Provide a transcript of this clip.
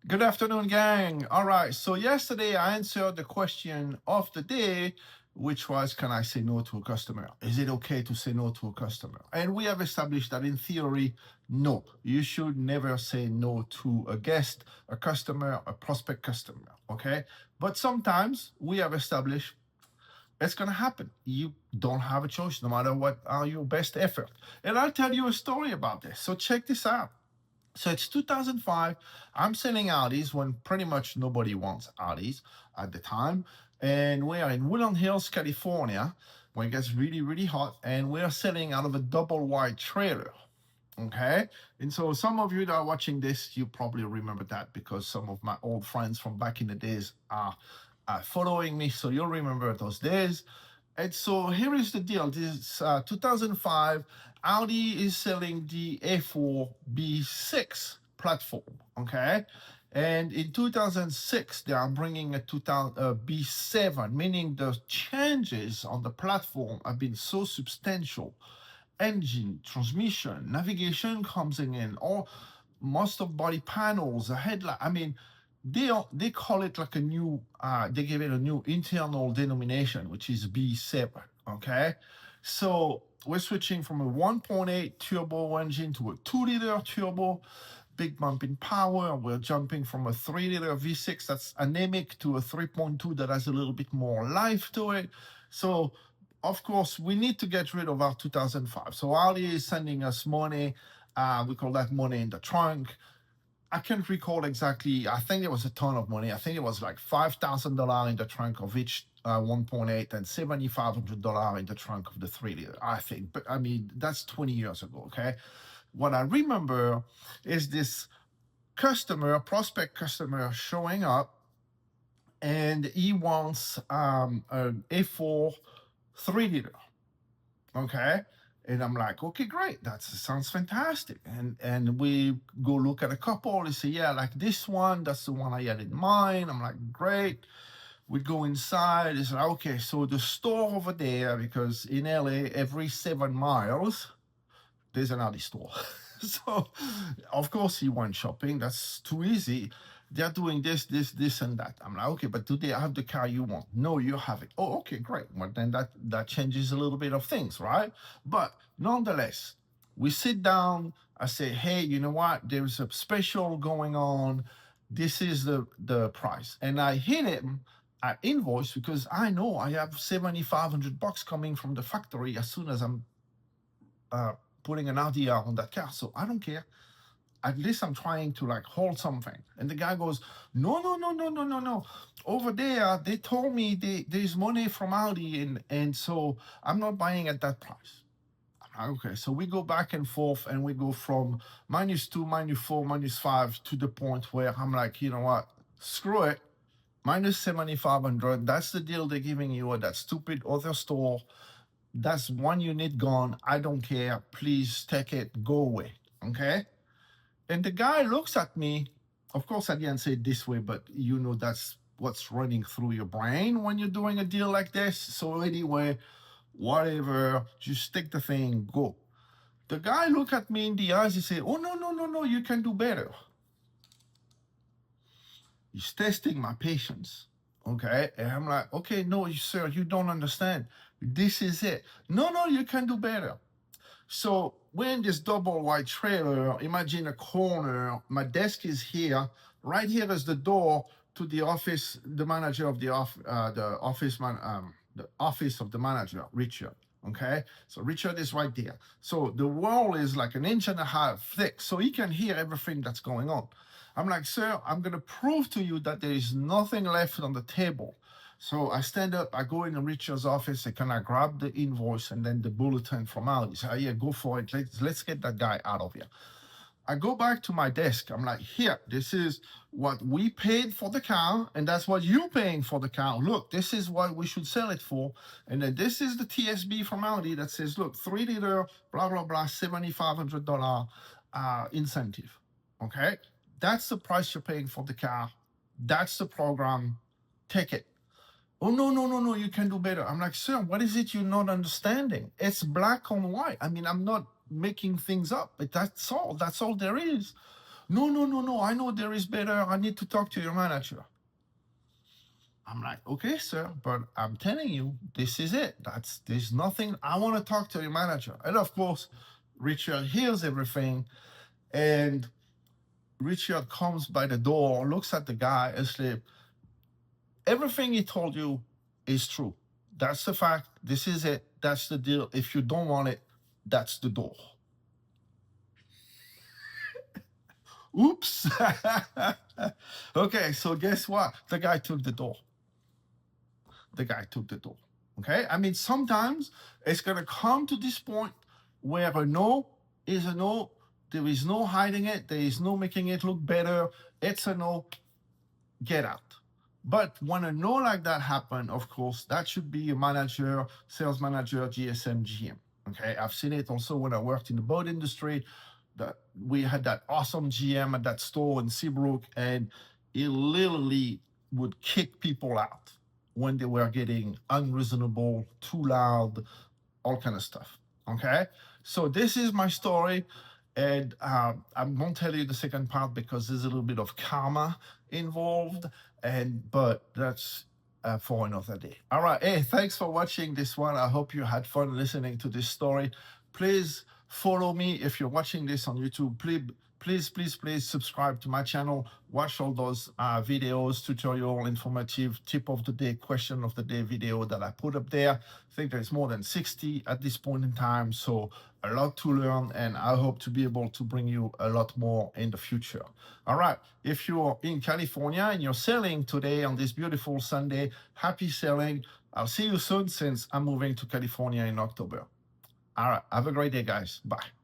Good afternoon, gang. All right. So yesterday I answered the question of the day, which was, can I say no to a customer? Is it okay to say no to a customer? And we have established that in theory, no, you should never say no to a guest, a customer, a prospect customer. Okay. But sometimes we have established it's going to happen. You don't have a choice, no matter what are your best effort. And I'll tell you a story about this. So check this out. So it's 2005. I'm selling Audis when pretty much nobody wants Audis at the time. And we are in Woodland Hills, California, where it gets really, really hot. And we are selling out of a double wide trailer. Okay. And so some of you that are watching this, you probably remember that because some of my old friends from back in the days are following me. So you'll remember those days. And so here is the deal. This 2005, Audi is selling the A4 B6 platform, okay? And in 2006, they are bringing a B7, meaning the changes on the platform have been so substantial. Engine, transmission, navigation comes in, all most of body panels, the headlight. I mean, they call it like a new they give it a new internal denomination, which is B7. Okay, so we're switching from a 1.8 turbo engine to a 2-liter turbo, big bump in power. We're jumping from a 3-liter V6 that's anemic to a 3.2 that has a little bit more life to it. So of course we need to get rid of our 2005. So Audi is sending us money. We call that money in the trunk. I can't recall exactly. I think it was a ton of money. I think it was like $5,000 in the trunk of each 1.8 and $7,500 in the trunk of the 3-liter, I think. But I mean, that's 20 years ago, okay? What I remember is this prospect customer showing up, and he wants an A4 3-liter, okay? And I'm like, okay, great. That sounds fantastic. And we go look at a couple. They say, yeah, like this one, that's the one I had in mind. I'm like, great. We go inside. It's like, okay, so the store over there, because in LA, every 7 miles, there's an Audi store. So, of course, he went shopping. That's too easy. They're doing this, and that. I'm like, okay, but do they have the car you want? No, you have it. Oh, okay, great. Well, then that changes a little bit of things, right? But nonetheless, we sit down. I say, hey, you know what? There's a special going on. This is the price, and I hit him at invoice because I know I have $7,500 coming from the factory as soon as I'm putting an RDR on that car. So I don't care. At least I'm trying to like hold something. And the guy goes, no, no, no, no, no, no, no. Over there, they told me there's money from Audi, and so I'm not buying at that price. I'm like, okay, so we go back and forth, and we go from -2, -4, -5 to the point where I'm like, you know what? Screw it. -7,500. That's the deal they're giving you at that stupid other store. That's one unit gone. I don't care. Please take it. Go away. Okay. And the guy looks at me. Of course, I didn't say it this way, but you know that's what's running through your brain when you're doing a deal like this. So anyway, whatever, just take the thing, go. The guy looked at me in the eyes. He said, oh, no, no, no, no, you can do better. He's testing my patience. Okay. And I'm like, okay, no, sir, you don't understand. This is it. No, no, you can do better. So we're in this double wide trailer. Imagine a corner. My desk is here. Right here is the door to the office. The manager of the office of the manager, Richard. Okay, so Richard is right there. So the wall is like 1.5 inches thick, so he can hear everything that's going on. I'm like, sir, I'm gonna prove to you that there is nothing left on the table. So I stand up, I go in Richard's office, and can I grab the invoice and then the bulletin from Audi? So yeah, go for it. Let's get that guy out of here. I go back to my desk. I'm like, here, this is what we paid for the car, and that's what you're paying for the car. Look, this is what we should sell it for. And then this is the TSB from Audi that says, look, 3-liter, blah, blah, blah, $7,500 incentive. Okay? That's the price you're paying for the car. That's the program. Take it. Oh, no, no, no, no, you can do better. I'm like, sir, what is it you're not understanding? It's black on white. I mean, I'm not making things up, but that's all there is. No, I know there is better. I need to talk to your manager. I'm like, okay, sir, but I'm telling you, this is it. There's nothing. I want to talk to your manager. And of course, Richard hears everything, and Richard comes by the door, looks at the guy asleep. Everything he told you is true. That's the fact. This is it. That's the deal. If you don't want it, that's the door. Oops. Okay, so guess what? The guy took the door. Okay, I mean, sometimes it's going to come to this point where a no is a no. There is no hiding it. There is no making it look better. It's a no. Get out. But when a no like that happen, of course, that should be a manager, sales manager, GSM, GM. Okay, I've seen it also when I worked in the boat industry. That we had that awesome GM at that store in Seabrook, and he literally would kick people out when they were getting unreasonable, too loud, all kind of stuff. Okay, so this is my story, and I won't tell you the second part because there's a little bit of karma involved, but that's for another day. All right, hey, thanks for watching this one. I hope you had fun listening to this story. Please follow me if you're watching this on YouTube. Please subscribe to my channel. Watch all those videos, tutorial, informative, tip of the day, question of the day video that I put up there. I think there's more than 60 at this point in time, so a lot to learn, and I hope to be able to bring you a lot more in the future. All right, if you're in California and you're selling today on this beautiful Sunday, happy selling. I'll see you soon since I'm moving to California in October. All right, have a great day, guys. Bye.